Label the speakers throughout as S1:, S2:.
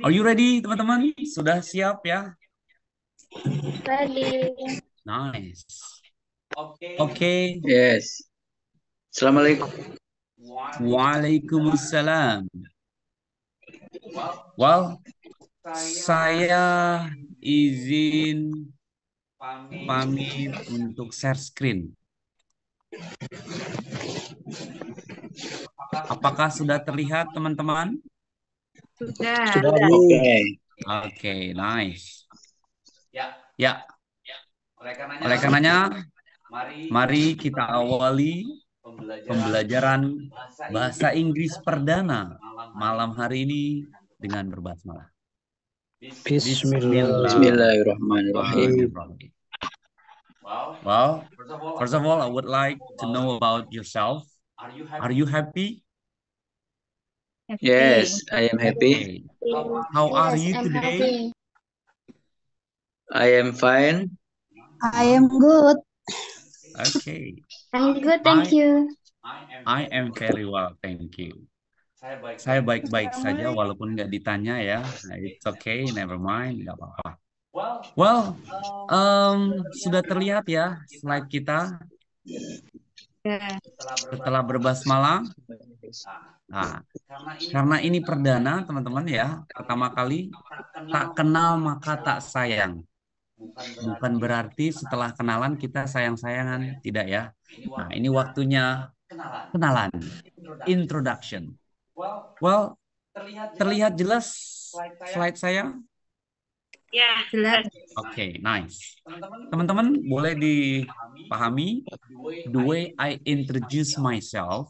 S1: Are you ready, teman-teman? Sudah siap ya?
S2: Ready.
S1: Nice. Oke.
S3: Yes. Assalamualaikum.
S1: Waalaikumsalam. Well, saya izin pamit untuk share screen. Apakah sudah terlihat, teman-teman?
S2: Sudah.
S3: Oke.
S1: Oke, nice. Ya, oleh karenanya, mari kita awali pembelajaran bahasa Inggris perdana malam hari ini dengan berbasmalah.
S3: Bismillahirrahmanirrahim.
S1: Well, first of all, I would like to know about yourself. Are you happy?
S3: Yes, I am happy.
S1: Okay. How are you
S2: I'm
S1: today?
S2: happy.
S3: I am fine.
S4: I am good.
S1: Okay.
S2: I'm good, thank you.
S1: I am very well, thank you. Saya baik-baik saja walaupun nggak ditanya ya. It's okay, never mind, nggak apa-apa. Well, sudah terlihat ya slide kita setelah berbasmalah. Nah, karena ini perdana, teman-teman ya, pertama kali tak kenal maka tak sayang. Bukan berarti setelah kenalan kita sayang-sayangan, tidak ya. Nah, ini waktunya kenalan, introduction. Well, terlihat jelas slide saya?
S2: Ya, jelas.
S1: Oke, nice. Teman-teman boleh dipahami the way I introduce myself,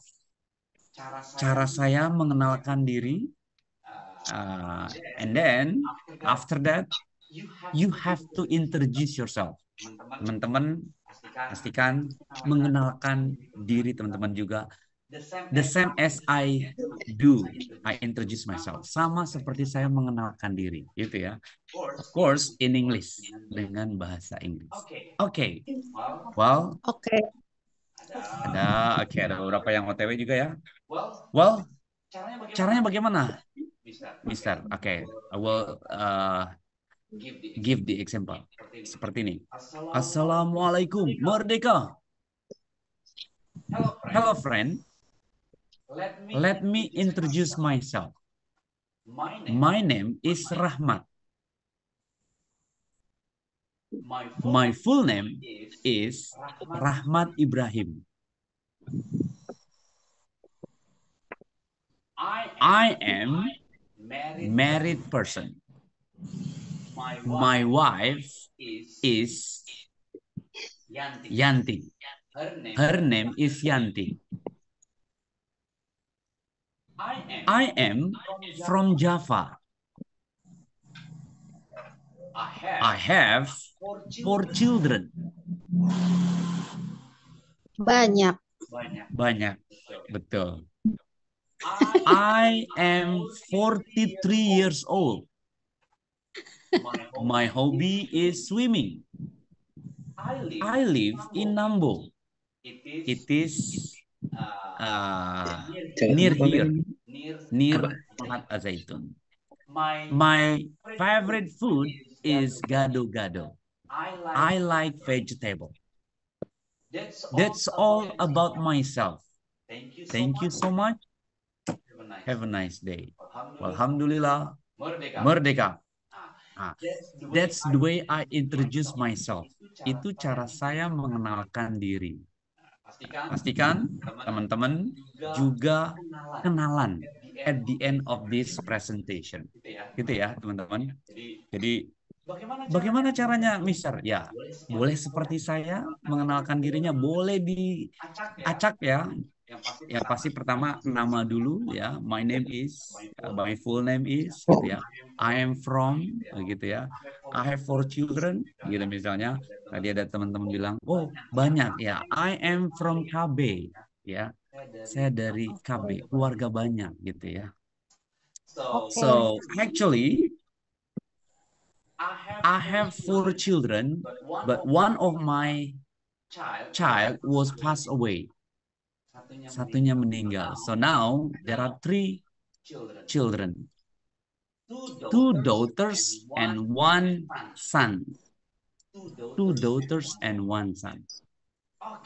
S1: cara saya mengenalkan diri, and then after that you have to introduce yourself. Teman-teman pastikan mengenalkan diri teman-teman juga. The same as I do, I introduce myself. Sama seperti saya mengenalkan diri, gitu ya. Of course, in English, dengan bahasa Inggris. Oke. Well, ada beberapa yang OTW juga ya. Well, caranya bagaimana, Mister? Oke, I will give the example. Seperti ini. Assalamualaikum, merdeka. Hello, friend. Let me introduce myself. My name is Rahmat. My full name is Rahmat Ibrahim. I am married person. My wife is Yanti. Her name is Yanti. I am from Java. I have 4 children.
S4: Banyak.
S1: Betul. I am 43 years old. My hobby is swimming. I live in Nambo. It is near here, near Pahat Azaitun. My favorite food is gado-gado. I like vegetable. That's all about myself. Thank you so much. Have a nice day. Alhamdulillah. Merdeka. That's the way I introduce myself. Itu cara saya mengenalkan diri. Pastikan teman-teman juga kenalan at the end of this presentation. Gitu ya, teman-teman. Jadi bagaimana caranya, Mister? Ya, boleh seperti saya mengenalkan dirinya, boleh diacak ya. Yang pasti pertama nama dulu ya. My name is, my full name is, gitu ya. I am from, gitu ya. I have 4 children, gitu misalnya. Tadi ada teman-teman bilang, oh banyak ya. I am from KB, ya. Saya dari KB, keluarga banyak, gitu ya. So actually, I have 4 children, but one of my child was passed away. Satunya meninggal. So now there are 3 children. two daughters and one son. Two daughters and one son.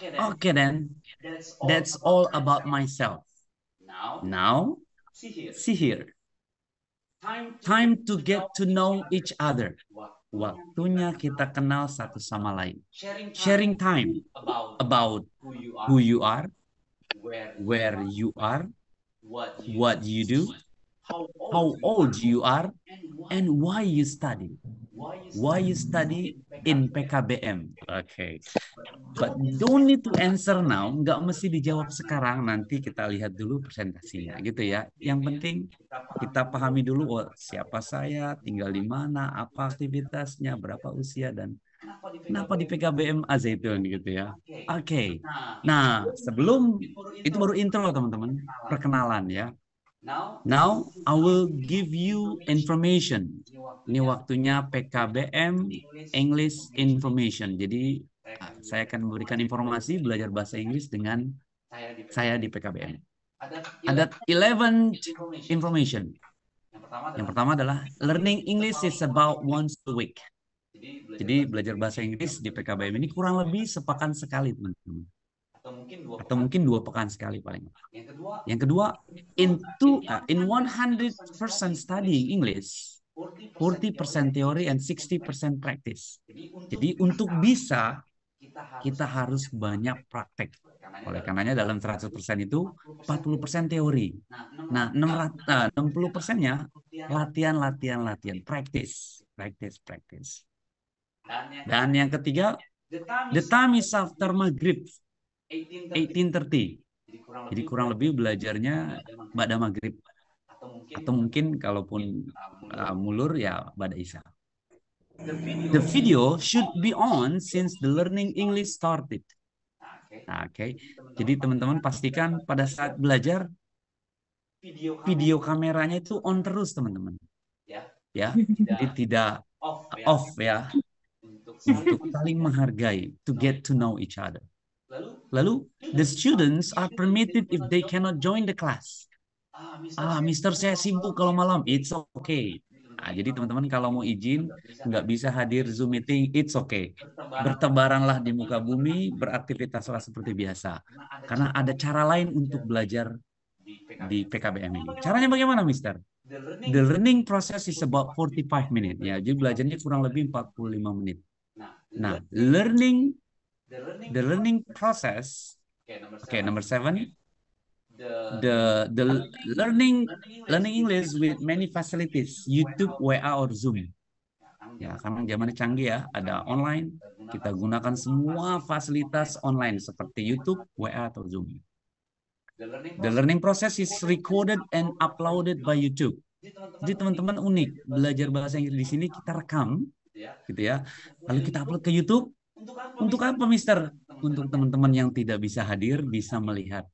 S1: Okay then, that's all about myself. Now, see here. Time to get to know each other. Waktunya kita kenal satu sama lain. Sharing time about who you are, where you are, what you do, how old you are, and why you study. Why you study in PKBM. Okay. But don't need to answer now. Nggak mesti dijawab sekarang. Nanti kita lihat dulu presentasinya. Gitu ya. Yang penting kita pahami dulu oh, siapa saya, tinggal di mana, apa aktivitasnya, berapa usia, dan kenapa di PKBM Al-Zaitun gitu ya. Oke. Nah, sebelum itu baru intro teman-teman. Perkenalan ya. Now, I will give you information. Ini waktunya PKBM English Information. Jadi, saya akan memberikan informasi belajar bahasa Inggris dengan saya di PKBM. Ada 11 information. Yang pertama adalah learning English is about once a week. Jadi, belajar bahasa Inggris di PKBM ini kurang lebih sepekan sekali, teman-teman. Atau mungkin 2 pekan sekali paling. Yang kedua, in 100% studying English, 40% teori and 60% practice. Jadi untuk bisa, kita harus banyak praktek. Oleh karenanya dalam 100% itu 40% teori. Nah, 60%-nya latihan, practice. Dan yang ketiga, the time is after maghrib. 18:30. Jadi kurang lebih belajarnya ba'da maghrib. Atau mungkin kalaupun mulur ya ba'da isya. The video should be on since the learning English started. Oke. Jadi teman-teman pastikan pada saat belajar video kameranya itu on terus teman-teman. Ya. Jadi tidak off ya. Untuk saling menghargai, to get to know each other. Lalu, the students are permitted if they cannot join the class. Mister saya sibuk kalau malam, it's okay. Jadi teman-teman kalau mau izin, nggak bisa hadir Zoom meeting, it's okay. Bertebaranlah di muka bumi, beraktivitaslah seperti biasa. Karena ada cara lain untuk belajar di PKBM ini. Caranya bagaimana, Mister? The learning process is about 45 minutes. Ya, jadi belajarnya kurang lebih 45 menit. Nah, the learning process. Okay, number 7. The learning English with many facilities, YouTube, WA, or Zoom. Ya, karena zamannya canggih ya, ada online. Kita gunakan semua fasilitas online seperti YouTube, WA, atau Zoom. The learning process is recorded and uploaded by YouTube. Jadi teman-teman unik, belajar bahasa Inggris di sini kita rekam, gitu ya. Lalu kita upload ke YouTube. Untuk apa, Mister? Untuk teman-teman yang tidak bisa hadir bisa melihat.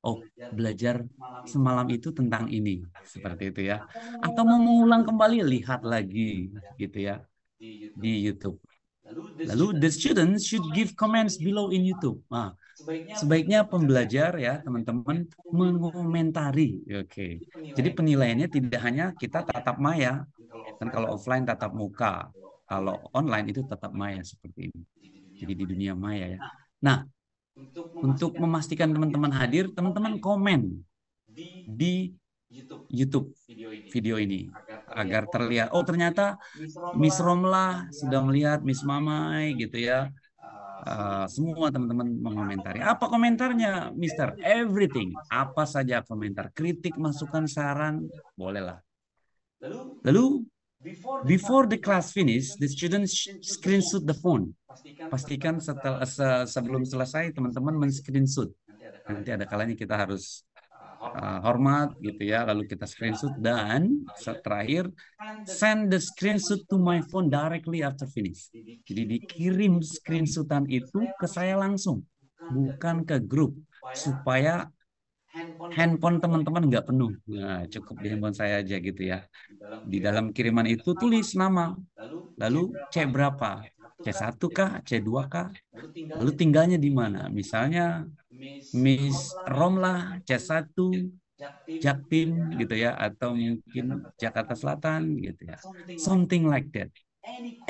S1: Oh, belajar semalam itu tentang ini, seperti itu ya. Atau mau mengulang kembali, lihat lagi, gitu ya, di YouTube. Lalu, the students should give comments below in YouTube. Nah, sebaiknya pembelajar ya, teman-teman, mengomentari. Oke. Jadi penilaiannya tidak hanya kita tatap maya, kan kalau offline tatap muka. Kalau online itu tetap maya seperti ini. Jadi di dunia maya ya. Nah, untuk memastikan teman-teman hadir, teman-teman komen di YouTube video ini agar terlihat. Oh, ternyata Miss Romlah sudah melihat, Miss Mamai gitu ya. Semua teman-teman mengomentari. Apa komentarnya, Mister? Everything. Apa saja komentar, kritik, masukan, saran, bolehlah. Lalu before the class finish, the students screenshot the phone. Pastikan sebelum selesai teman-teman men-screenshot. Nanti ada kalanya kita harus hormat gitu ya, lalu kita screenshot dan terakhir send the screenshot to my phone directly after finish. Jadi dikirim screenshotan itu ke saya langsung, bukan ke grup, supaya handphone teman-teman nggak penuh. Nah, cukup di handphone saya aja gitu ya. Di dalam kiriman itu tulis nama. Lalu C berapa? C1 kah? C2 kah? Lalu tinggalnya di mana? Misalnya Miss Romlah C1 Jaktim gitu ya, atau mungkin Jakarta Selatan gitu ya. Something like that.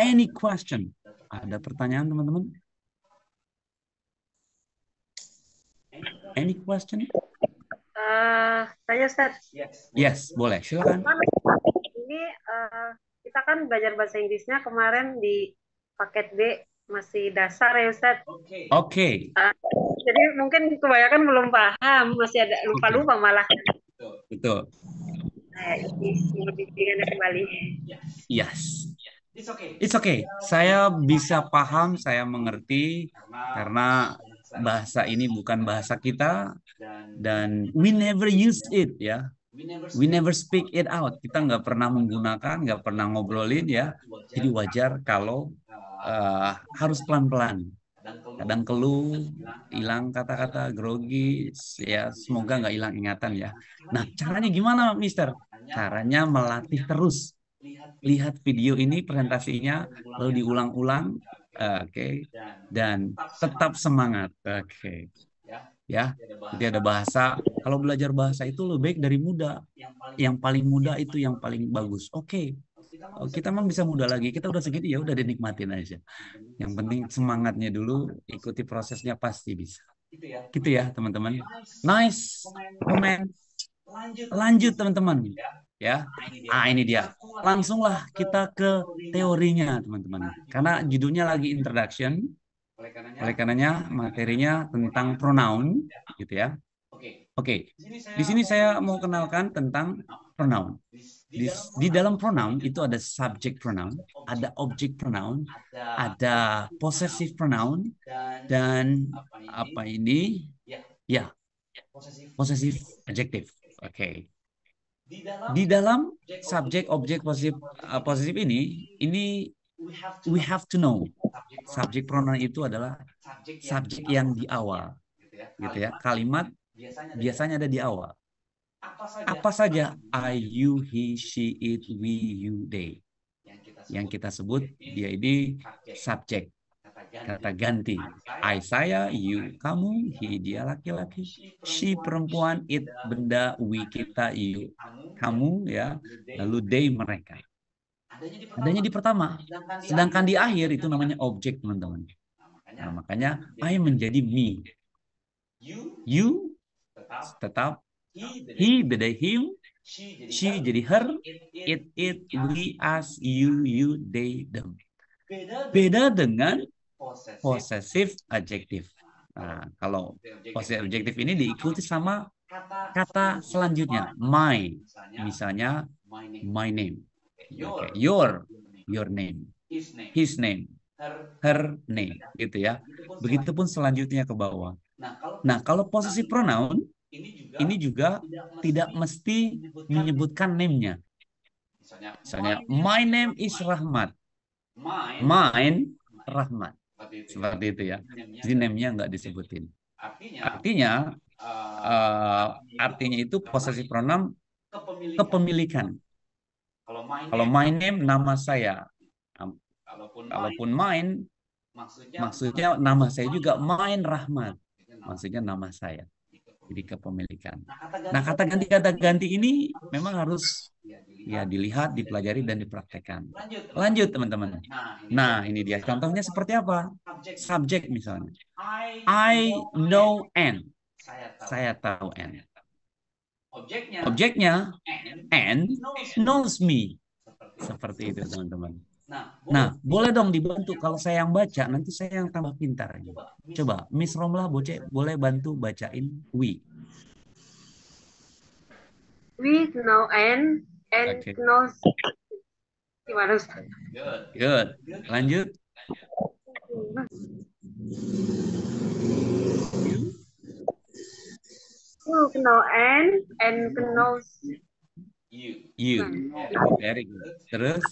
S1: Any question? Ada pertanyaan teman-teman? Any question?
S2: Saya Ustaz.
S1: Yes, boleh. Silakan.
S2: Ini kita kan belajar bahasa Inggrisnya kemarin di paket B masih dasar ya Ustaz.
S1: Oke.
S2: Jadi mungkin kebanyakan belum paham, masih ada lupa-lupa malah.
S1: Betul.
S2: Bimbingan kembali.
S1: Yes. It's okay. Saya bisa paham, saya mengerti karena bahasa ini bukan bahasa kita dan we never use it ya. We never speak it out. Kita nggak pernah menggunakan, nggak pernah ngobrolin ya. Jadi wajar kalau harus pelan-pelan. Kadang keluh, hilang kata-kata, grogi, ya semoga nggak hilang ingatan ya. Nah, caranya gimana, Mister? Caranya melatih terus. Lihat video ini presentasinya, lalu diulang-ulang, oke, dan tetap semangat, oke. Ya, jadi ada bahasa. Kalau belajar bahasa itu lebih baik dari muda. Yang paling muda itu yang paling bagus. Oke. Kita memang bisa muda lagi. Kita udah segitu ya, udah dinikmatin aja. Yang penting semangatnya dulu, ikuti prosesnya pasti bisa. Gitu ya, teman-teman. Nice comment. Lanjut, teman-teman. Ya. Ini dia. Langsunglah kita ke teorinya, teman-teman. Karena judulnya lagi introduction. Oleh karenanya materinya tentang pronoun, gitu ya. Oke. Di sini saya mau kenalkan tentang pronoun. Di dalam pronoun itu ada subject pronoun, ada object pronoun, ada possessive pronoun, dan apa ini? Ya, possessive adjective. Oke. Di dalam subject, object, possessive ini we have to know. Subject pronoun itu adalah subjek yang di awal, gitu ya. Kalimat biasanya ada di awal. Apa saja? I, you, he, she, it, we, you, they. Yang kita sebut dia ini subjek. Kata ganti. I saya, you kamu, he dia laki-laki, she perempuan, it benda, we kita, you kamu ya, lalu they mereka. Adanya di pertama. Sedangkan di akhir itu namanya objek, teman-teman. Nah, makanya I menjadi me. You tetap he beda him, she jadi her, it, we, us, you, they, them. Beda dengan possessive adjective. Nah, kalau possessive adjective ini diikuti sama kata selanjutnya, my. Misalnya my name. Okay. Your name, his name, her name, gitu ya. Begitupun selanjutnya ke bawah. Nah, kalau possessive pronoun ini juga tidak mesti menyebutkan name-nya. Misalnya, my name is Rahmat. Mine Rahmat. Seperti itu ya. Jadi name-nya nggak disebutin. Artinya itu possessive pronoun kepemilikan. Kalau my name nama saya. Kalaupun mine maksudnya nama saya juga mine Rahmat. Maksudnya nama saya. Jadi kepemilikan. Nah, kata ganti ini memang harus ya dilihat, dipelajari dan dipraktekkan. Lanjut, teman-teman. Nah, ini dia contohnya seperti apa? Subjek misalnya. I know N. Saya tahu N. Objeknya N knows me. Seperti itu, teman-teman. Nah, boleh dong dibantu. Kalau saya yang baca, nanti saya yang tambah pintar. Coba, Miss Romlah boleh bantu bacain we.
S2: We know and
S1: Okay.
S2: knows. Gimana Ustaz?
S1: Good. Lanjut.
S2: You know and knows.
S1: You. Very good. Terus?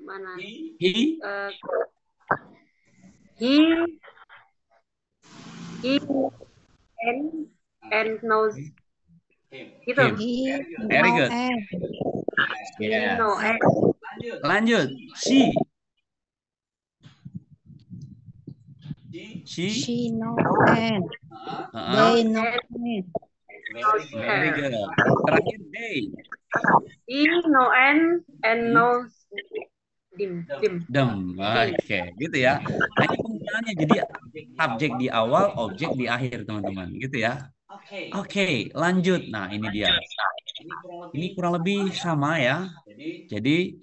S2: Mana?
S1: He.
S2: He and knows. Gitu.
S1: Very good.
S2: Yeah. No,
S1: Lanjut. She.
S4: She no and.
S1: Uh-uh.
S4: They no and.
S1: Very good. Terakhir they.
S2: I, no N, and no dim.
S1: Dem. Oke, gitu ya. Nah, ini penggunaannya jadi subjek di awal, objek di akhir, teman-teman. Gitu ya. Oke, lanjut. Nah, ini dia. Ini kurang lebih sama ya. Jadi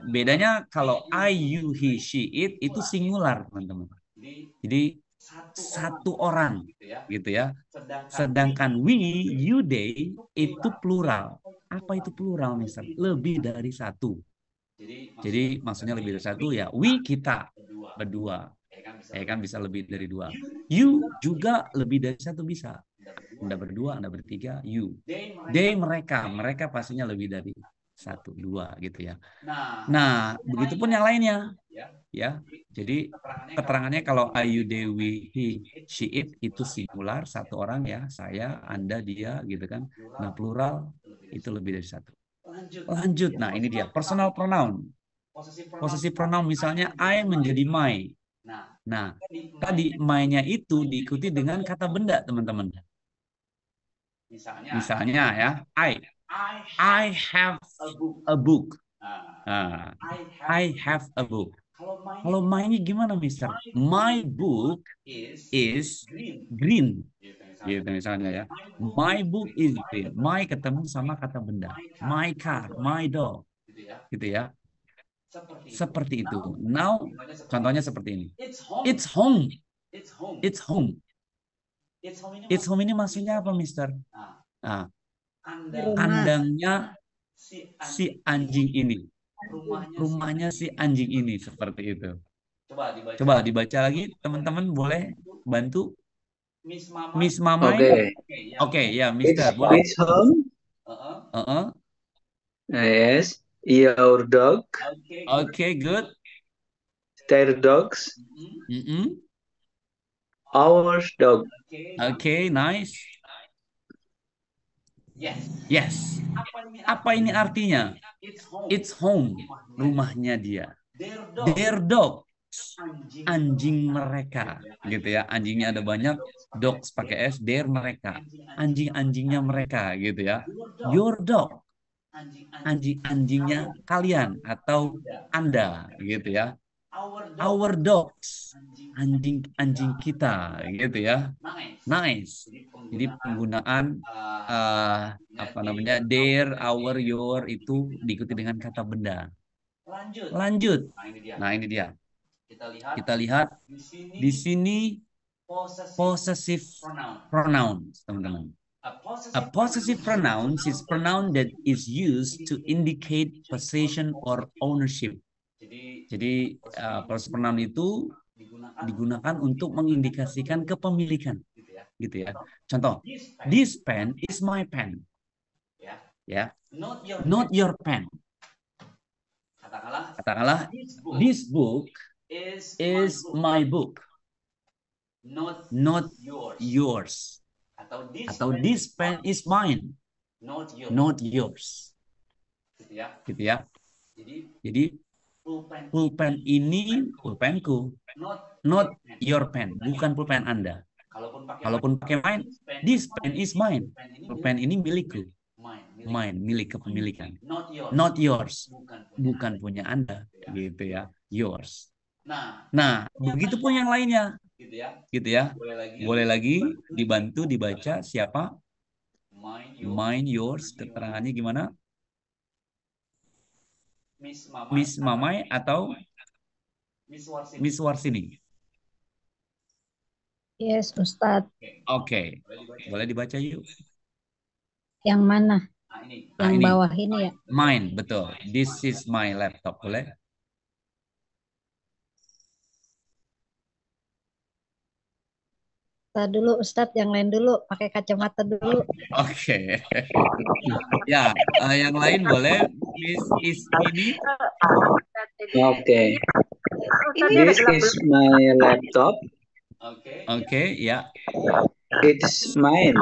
S1: bedanya kalau I, you, he, she, it itu singular, teman-teman. Jadi satu orang, gitu ya. Sedangkan we, you, they itu plural. Apa itu plural, Mister? Lebih dari satu. Jadi maksudnya lebih dari satu ya. We kita berdua. Ya kan bisa lebih dari dua. You juga lebih dari satu bisa. Anda berdua, Anda bertiga, you. They mereka pastinya lebih dari satu, dua gitu ya. Nah, begitupun yang lainnya. Ya, jadi keterangannya kalau I, you, they, we, he, she, it itu singular satu orang ya, saya, Anda, dia gitu kan. Nah, plural itu lebih dari satu. Lanjut. Nah, ini dia personal pronoun. Posisi pronoun misalnya I menjadi my. Nah, tadi my-nya itu diikuti dengan kata benda, teman-teman. Misalnya ya, I have a book. I have a book. Kalau my-nya gimana, Mister? My book is green. Gitu misalnya ya. My book is green. My ketemu sama kata benda. My car, my dog. Gitu ya. Seperti itu. Now, contohnya seperti ini. It's home. It's home. It's home ini maksudnya apa, Mister? Nah, kandangnya si anjing ini. Rumahnya si anjing ini, seperti itu. Coba dibaca lagi, teman-teman boleh bantu? Miss Mamai. Oke, ya, Mister. Boleh.
S3: Which home? Yes. Your dog.
S1: Okay, good.
S3: Their dogs. Our dog.
S1: Okay, nice. Yes. Apa ini artinya? It's home. Rumahnya dia. Their dog. Anjing mereka. Gitu ya. Anjingnya ada banyak. Dogs pakai S. Their mereka. Anjing-anjingnya mereka. Gitu ya. Your dog. Anjing-anjingnya kalian. Atau Anda. Gitu ya. Our dogs. Anjing-anjing kita. Gitu ya. Nice. Jadi penggunaan apa namanya, their, our, your itu diikuti dengan kata benda. Lanjut. Nah, ini dia. Kita lihat di sini possessive pronoun, teman-teman. A possessive pronoun is pronoun that is used to indicate possession or ownership. Jadi possessive pronoun itu digunakan untuk mengindikasikan kepemilikan. Gitu ya. Contoh, this pen is my pen. Ya. Not your pen. Katakanlah this book is my book. Not yours. Atau this pen is mine. Not yours. Gitu ya. Jadi pulpen ini pulpenku. Not your pen, bukan pulpen Anda. Kalaupun pakai mine, this pen is mine. Pulpen ini milikku. Mine, milik kepemilikan. Not yours, bukan punya Anda. Gitu ya, yours. Nah, begitu pun yang lainnya. Gitu ya. Boleh lagi dibantu dibaca siapa? Mine, yours, keterangannya gimana? Miss Mamai atau Miss Warsini?
S4: Yes, Ustadz.
S1: Oke. Boleh dibaca yuk.
S4: Yang mana? Yang
S1: ini.
S4: bawah ini ya?
S1: Mine, betul. This is my laptop. Boleh?
S4: Dulu Ustadz, yang lain dulu. Pakai kacamata dulu.
S1: Oke. Ya, yang lain boleh. Miss is ini.
S3: Okay. This is my laptop.
S1: Oke, ya.
S3: It's mine.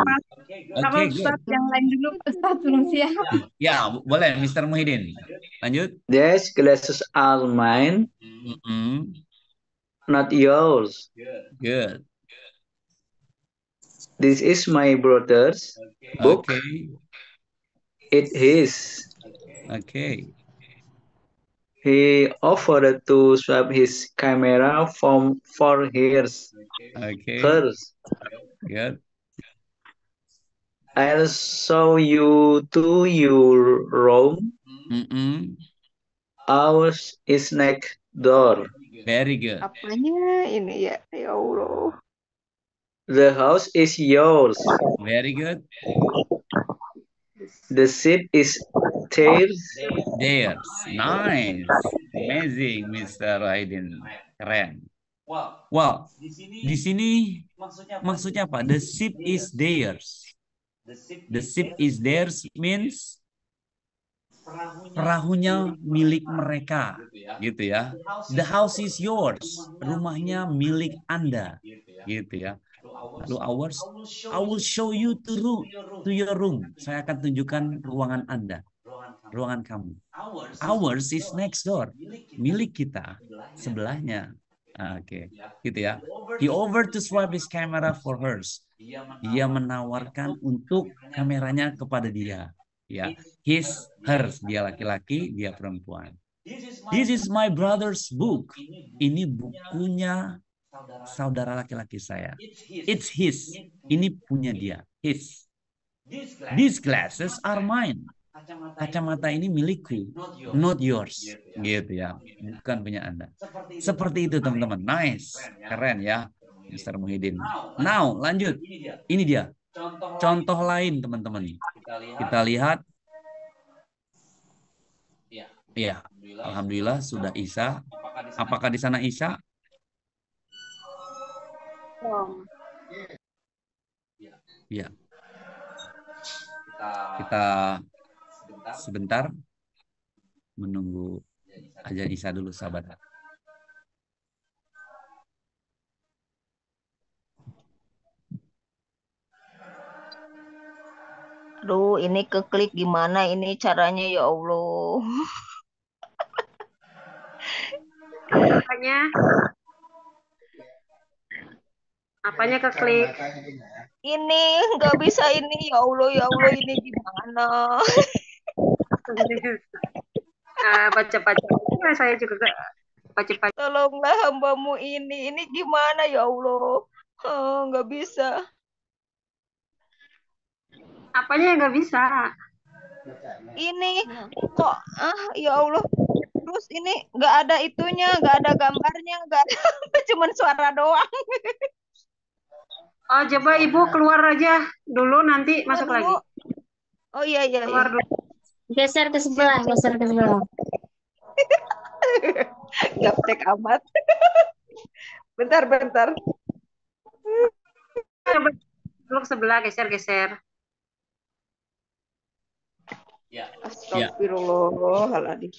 S1: Oke, good.
S5: Yang lain dulu, Ustadz belum siap.
S1: Ya, boleh, Mr. Muhyiddin. Lanjut.
S3: These glasses are mine. not yours.
S1: Good.
S3: This is my brother's book.
S1: Okay.
S3: It is.
S1: Okay.
S3: He offered to swap his camera for hers.
S1: Okay.
S3: Hers.
S1: Good.
S3: I'll show you to your room.
S1: Mm-mm.
S3: Ours is next door.
S1: Very good.
S5: Apanya ini ya? Ya Allah.
S3: The house is yours.
S1: Very good.
S3: The seat is theirs.
S1: Theirs. Nice. Amazing, Mr. Aidin. Keren. Wow. Di sini maksudnya apa? The ship is theirs. The ship is theirs means perahunya milik mereka, gitu ya. The house is yours. Rumahnya milik Anda, gitu ya. Lalu ours, I will show you to your room. Saya akan tunjukkan ruangan Anda, ruangan kamu. Ours is next door. Milik kita, sebelahnya. Oke, gitu ya. He offered to swap his camera for hers. Dia menawarkan untuk kameranya kepada dia. Ya, his, hers, dia laki-laki, dia perempuan. This is my brother's book. Ini bukunya saudara laki-laki saya. It's his. Ini punya dia. His. These glasses are mine. Kacamata ini milikku, not yours. Gitu ya, bukan punya Anda. Seperti itu teman-teman. Nice, keren ya, Mr. Muhyiddin. Now, lanjut. Ini dia. Contoh lain teman-teman. Kita lihat. Iya, alhamdulillah sudah Isya. Apakah di sana Isya? Ya. Kita sebentar menunggu azan Isya dulu, sahabat.
S6: Aduh, ini keklik gimana ini caranya ya Allah.
S2: Apanya keklik?
S6: Ini nggak bisa ini ya Allah ini gimana?
S2: Baca-baca. Saya juga baca-baca.
S6: Tolonglah hambamu ini gimana ya Allah? Nggak bisa.
S2: Apanya yang nggak bisa?
S6: Ini kok ya Allah. Terus ini nggak ada itunya, nggak ada gambarnya, nggak ada, cuman suara doang.
S2: Oh, coba Ibu keluar aja dulu, nanti masuk lagi.
S6: Oh iya.
S2: Keluar dulu.
S7: Geser ke sebelah.
S6: Gaptek amat. Bentar.
S2: Coba dulu sebelah, geser.
S6: Astagfirullahaladzim.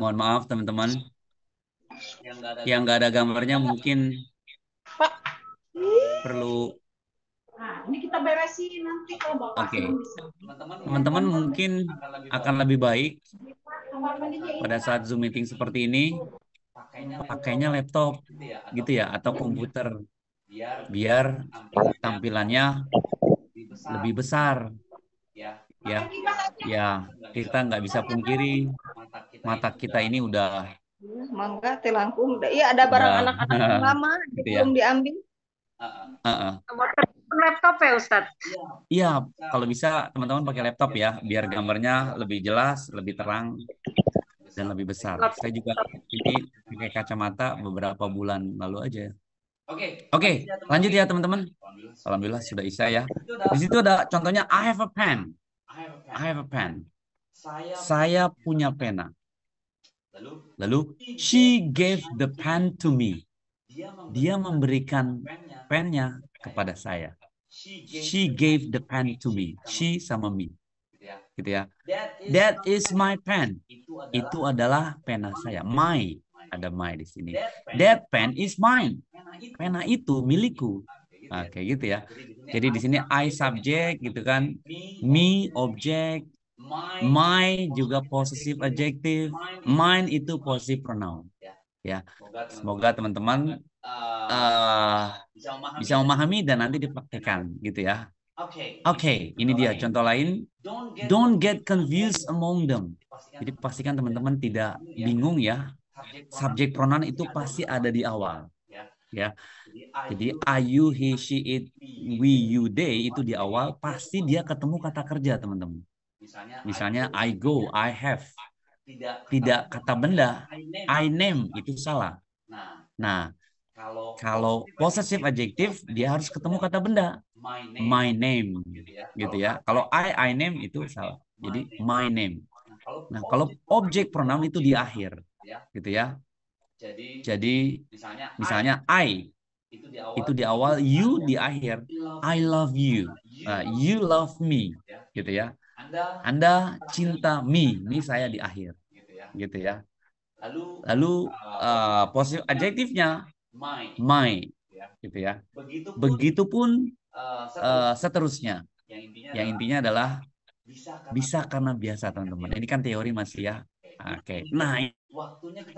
S1: Mohon maaf teman-teman. Yang nggak ada gambarnya mungkin perlu.
S8: Ini kita beresin nanti kalau Bapak.
S1: Oke. Teman-teman mungkin akan lebih baik pada saat Zoom meeting seperti ini pakainya laptop gitu ya, atau komputer, biar tampilannya lebih besar. Ya, kita nggak bisa pungkiri mata kita ini udah
S6: mangga telangkung. Iya, ada barang anak-anak yang lama
S1: gitu
S6: belum diambil.
S2: Laptop ya Ustadz?
S1: Iya, kalau bisa teman-teman pakai laptop ya, biar gambarnya lebih jelas, lebih terang, dan lebih besar. Saya juga ini pakai kacamata beberapa bulan lalu aja. Oke, lanjut ya teman-teman. Alhamdulillah sudah Isya ya. Di situ ada contohnya I have a pen. Saya punya pena. Lalu she gave the pen to me. Dia memberikan pennya kepada saya. She gave the pen to me. She sama me. Gitu ya. That is my pen. Itu adalah pena saya. My. Ada my di sini. That pen is mine. Pena itu milikku. Nah, kayak gitu ya. Jadi di sini I subject gitu kan. Me object. My juga possessive adjective. Mine itu possessive pronoun. Ya, semoga teman-teman bisa memahami dan nanti dipraktekkan gitu ya. Oke, ini dia contoh lain. Don't get confused among them. Jadi pastikan teman-teman tidak bingung ya. Subjek pronoun itu pasti ada di awal. Ya. Jadi I, you, he, she, it, we, you, they itu di awal pasti dia ketemu kata kerja teman-teman. Misalnya I go, I have. Tidak kata benda. I name itu salah. Nah, kalau possessive adjective dia harus ketemu kata benda. My name gitu ya. Kalau I name itu salah. Jadi my name. Nah, kalau objek pronoun itu di akhir gitu ya. Jadi misalnya I itu di awal, you di akhir. I love you. You love me gitu ya. Anda cinta me saya di akhir gitu ya. Lalu possessive adjektifnya my gitu ya. Begitupun seterusnya. Yang intinya adalah bisa karena biasa teman-teman. Ini kan teori masih ya. Oke. Nah,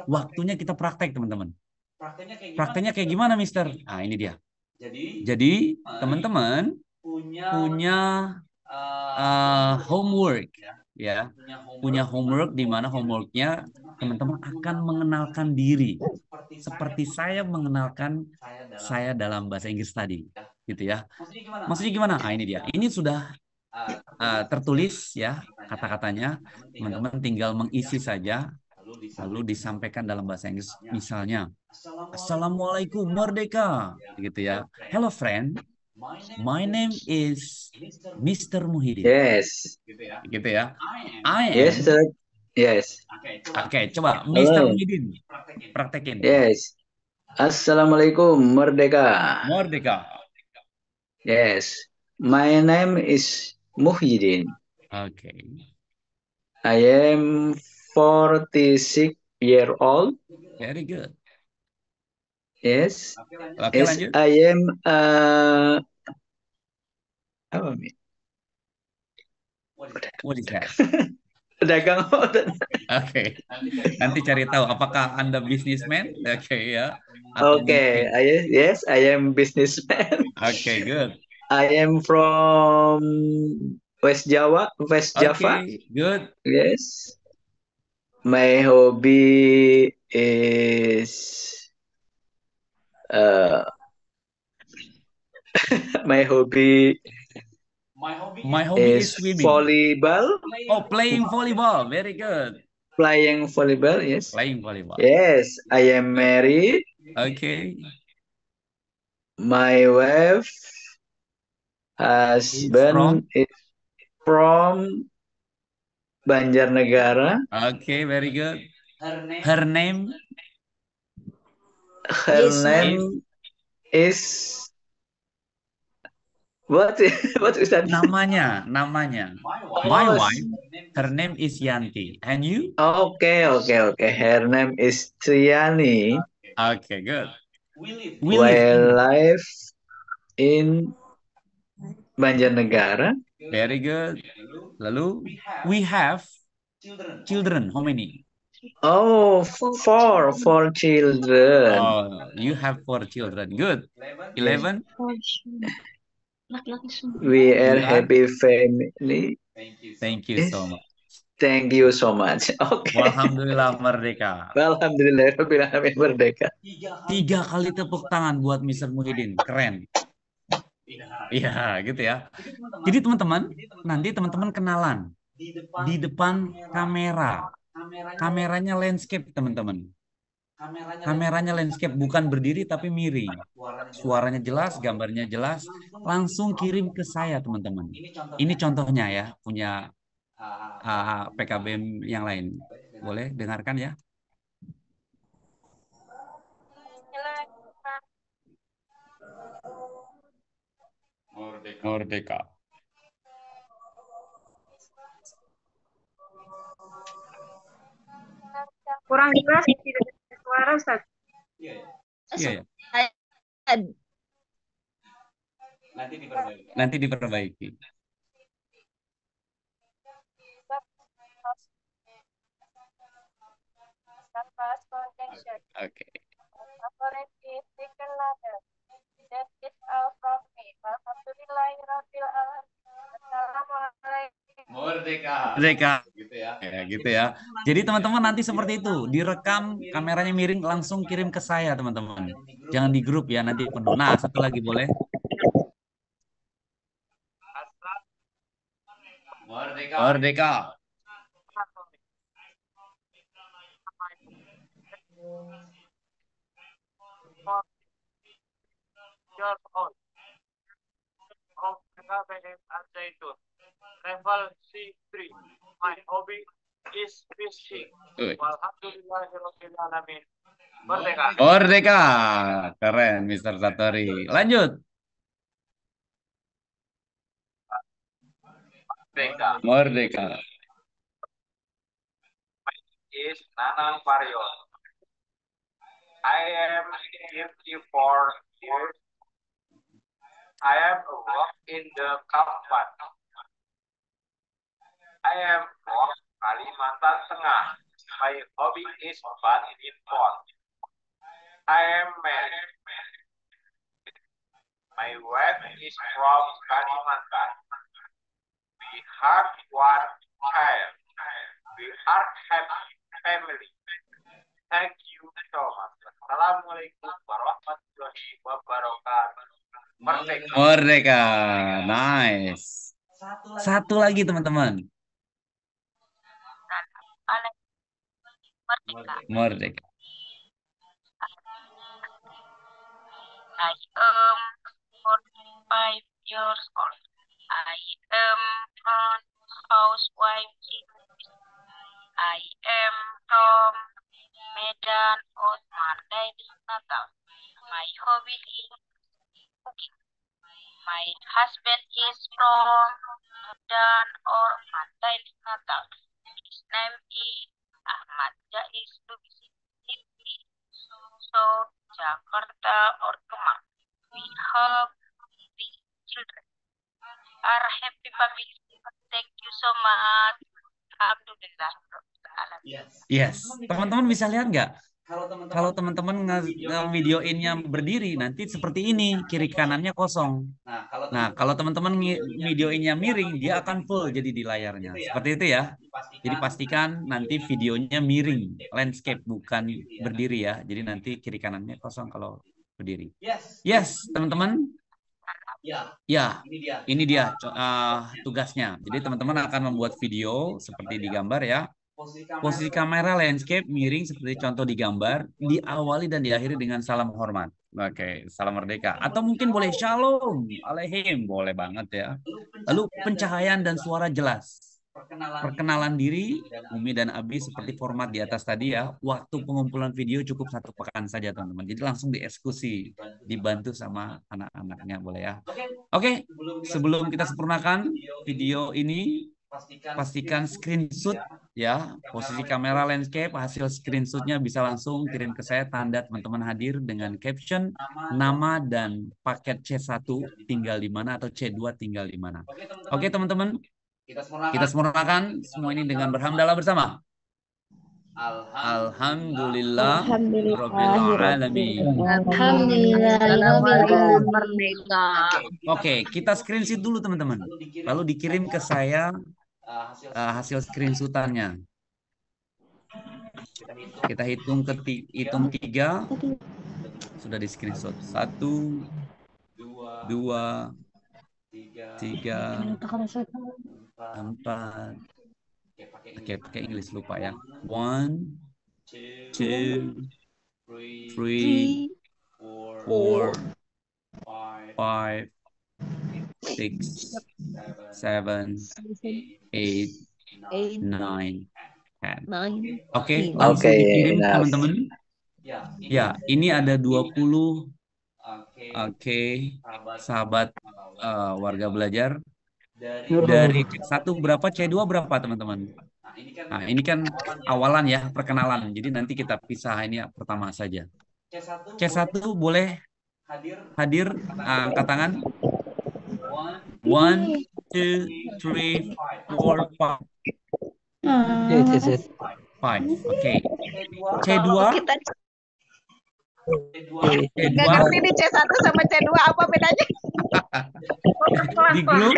S1: waktunya kita praktek teman-teman. Prakteknya kayak gimana, Mister? Nah, ini dia. Jadi teman-teman punya homework ya. Punya homework di mana homeworknya teman-teman akan mengenalkan diri seperti saya mengenalkan saya dalam bahasa Inggris tadi gitu ya. Maksudnya gimana? Ah, ini dia. Ini sudah tertulis ya kata-katanya. Teman-teman tinggal mengisi saja lalu disampaikan dalam bahasa Inggris. Misalnya, Assalamualaikum merdeka gitu ya. Hello friend. My name is Mr. Muhyiddin.
S3: Yes.
S1: Gitu ya. I am.
S3: Yes, sir. Yes.
S1: Oke, coba Mr. Muhyiddin praktekin.
S3: Yes. Assalamualaikum merdeka.
S1: Merdeka.
S3: Yes. My name is Muhyiddin.
S1: Oke.
S3: I am 46 year old.
S1: Very good.
S3: Yes.
S1: Oke,
S3: Yes,
S1: lanjut.
S3: I am apa Mi?
S1: What is that?
S3: Dagang
S1: Oke. Nanti cari tahu apakah Anda businessman? Oke ya. Atau
S3: Okay,
S1: mungkin-
S3: yes, I am businessman.
S1: Oke, good.
S3: I am from West Java.
S1: Oke, good.
S3: Yes. My hobby is my hobby
S1: My hobby is
S3: is
S1: swimming.
S3: volleyball.
S1: Oh, playing volleyball. Very good.
S3: Playing volleyball, yes.
S1: Playing volleyball.
S3: Yes, I am married.
S1: Okay.
S3: My wife husband is from Banjarnegara.
S1: Okay, very good. Her name
S3: Her name is what is that?
S1: namanya. My wife, her name is Yanti. And you?
S3: Okay. Her name is Triani.
S1: Okay, good. We
S3: We
S1: live
S3: live in Banjarnegara.
S1: Very good. Lalu we have children. How many?
S3: Oh, four children.
S1: Oh, you have 4 children. Good. 11.
S3: We are
S1: We are-
S3: happy family.
S1: Thank you so much.
S3: Thank you so much. Okay.
S1: Alhamdulillah merdeka.
S3: Alhamdulillah Rabbil Alamin merdeka.
S1: 3 kali tepuk tangan buat Mr. Muhyiddin. Keren. Iya, gitu ya. Jadi teman-teman, nanti teman-teman kenalan di depan kamera. Kameranya landscape, teman-teman. Kameranya landscape, bukan berdiri tapi miring. Suaranya jelas, gambarnya jelas. Langsung kirim ke saya, teman-teman. Ini contohnya ya, punya PKBM yang lain. Boleh dengarkan ya? Merdeka.
S2: Kurang jelas tidak ada suara Ustaz.
S1: Iya, ya. Nanti diperbaiki. Oke.
S6: Favorite is chicken nugget. That is all from me. Alhamdulillahirabbil alamin. Assalamualaikum.
S1: Merdeka. Ya, gitu ya. Jadi teman-teman nanti seperti itu, direkam kameranya miring langsung kirim ke saya teman-teman. Jangan di grup ya, nanti penuh. Nah, satu lagi boleh. Merdeka.
S9: Years old. Of Kabupaten Al-Zaitun. Level C3. My hobby is fishing. Walhamdulillahirabbil alamin. Merdeka.
S1: Merdeka. Keren, Mr. Satori. Lanjut. Merdeka.
S9: Is Nanang Parion. I am 54 years. I am work in the Kabupaten. I am from Kalimantan Tengah. My hobby is badminton. I am married. My wife is from Kalimantan. We have one child. We are happy family. Thank you so much. Assalamualaikum warahmatullahi wabarakatuh. Merdeka.
S1: Merdeka. Nice. Satu lagi teman-teman. Merdeka.
S6: I am 45 years old. I am a housewife. I am from Medan or Mandailing, Natal. My hobby is cooking. My husband is from Medan or Mandailing, Natal. His name is Ahmad Jais Lubis. So, Jakarta or Kemang. We have 3 children. Our happy family. Thank you so much. Alhamdulillah.
S1: Yes. Teman-teman bisa lihat nggak? Kalau teman-teman videoinnya berdiri, nanti seperti ini, kiri kanannya kosong. Nah, kalau teman-teman videoinnya miring, dia akan full jadi di layarnya. Seperti itu ya. Jadi pastikan nanti videonya miring, landscape bukan berdiri ya. Jadi nanti kiri kanannya kosong kalau berdiri. Yes, teman-teman. Ya, ini dia tugasnya. Jadi teman-teman akan membuat video seperti di gambar ya. Posisi kamera landscape miring seperti contoh di gambar, diawali dan diakhiri dengan salam hormat. Oke, salam merdeka. Atau mungkin boleh shalom, alaihim, boleh banget ya. Lalu pencahayaan dan suara jelas. Perkenalan diri, Umi dan Abi seperti format di atas tadi ya. Waktu pengumpulan video cukup 1 pekan saja teman-teman. Jadi langsung dieksekusi, dibantu sama anak-anaknya boleh ya. Oke, sebelum kita sempurnakan video ini, pastikan screenshot ya, posisi kamera landscape, hasil screenshotnya bisa langsung kirim ke saya, tanda teman-teman hadir dengan caption, nama dan paket C1 tinggal di mana atau C2 tinggal di mana. Oke teman-teman, kita sempurnakan semua ini dengan berhamdalah bersama. Alhamdulillah Rabbil Alamin. Oke, kita screenshot dulu teman-teman. Lalu dikirim ke saya hasil screenshotannya. Kita hitung 3. Sudah di screenshot. 1, 2, 3, 4. Oke, pakai Inggris lupa ya. 1, 2, 3, 4, 5, 6, 7, 8, 9, 10. Oke, langsung dikirim teman-teman. Ya, ini ada 20. Oke, sahabat warga belajar. Dari C1 berapa, C2 berapa teman-teman? Nah, ini kan awalan ya, perkenalan. Jadi nanti kita pisah ini pertama saja. C1 boleh hadir, angkat tangan. 1, 2, 3, 4, 5. 5. Oke. C2
S5: Nggak ngerti nih C1 sama C2 apa bedanya?
S1: Di grup,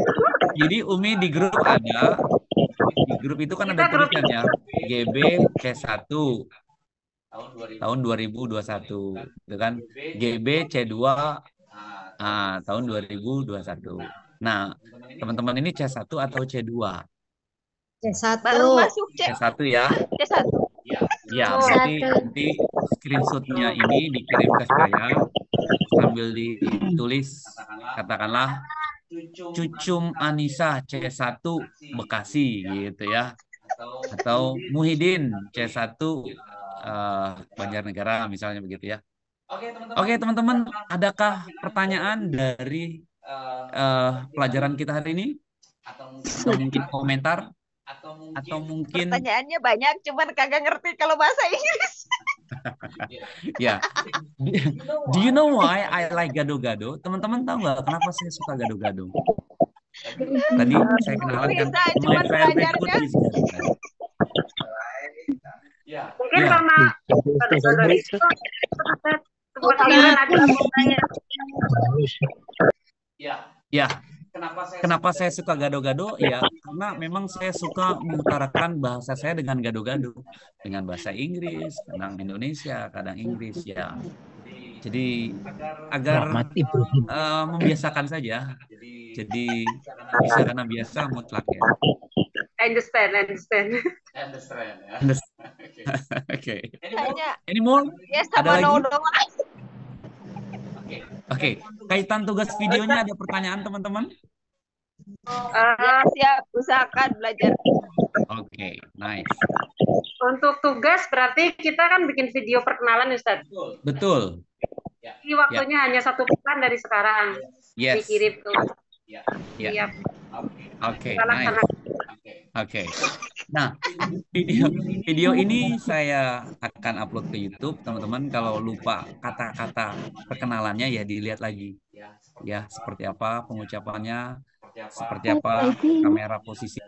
S1: jadi Umi di grup ada, di grup itu kan ada tulisannya GB C1 tahun 2021, gitu kan? GB C2 tahun 2021. Nah, teman-teman ini C1 atau C2?
S4: C1.
S5: Baru masuk
S1: C1 ya.
S5: C1.
S1: Ya, berarti nanti screenshotnya ini dikirim ke saya sambil ditulis, katakanlah Cucum Anissa C1 Bekasi gitu ya, atau Muhyiddin C1 Banjarnegara misalnya begitu ya. Oke teman-teman, adakah pertanyaan dari pelajaran kita hari ini? Atau mungkin komentar? Atau mungkin
S5: Pertanyaannya banyak, cuman kagak ngerti kalau bahasa Inggris.
S1: ya. Do you know why I like gado-gado? Teman-teman tahu nggak kenapa saya suka gado-gado? Tadi saya kenalan kan
S5: Bisa,
S1: my
S5: cuman
S1: favorite food
S5: belajarnya.
S1: is gado-gado.
S2: Mungkin
S1: Ya.
S2: karena gado-gado itu sebuah sayuran ada bunganya.
S1: Ya, kenapa saya suka gado-gado? Ya, karena memang saya suka mengutarakan bahasa saya dengan gado-gado, dengan bahasa Inggris, kadang Indonesia, kadang Inggris ya. Jadi agar membiasakan saja. Jadi bisa karena biasa mutlak ya.
S2: Understand.
S1: Oke.
S5: Hanya
S1: Any more?
S5: yes
S1: Ada
S5: sama
S1: lagi?
S5: no doang.
S1: Oke. Kaitan tugas videonya ada pertanyaan teman-teman?
S5: Ya, siap, usahakan belajar.
S1: Oke, nice.
S2: Untuk tugas berarti kita kan bikin video perkenalan Ustaz.
S1: Betul.
S2: Jadi waktunya hanya 1 pekan dari sekarang.
S1: Yes.
S2: Dikirim tuh.
S1: Ya.
S2: Siap.
S1: Oke,
S2: Kita
S1: nice.
S2: laksanakan.
S1: Oke. Nah, video ini saya akan upload ke YouTube, teman-teman. Kalau lupa kata-kata perkenalannya ya dilihat lagi. Ya, seperti apa pengucapannya, seperti apa kamera posisi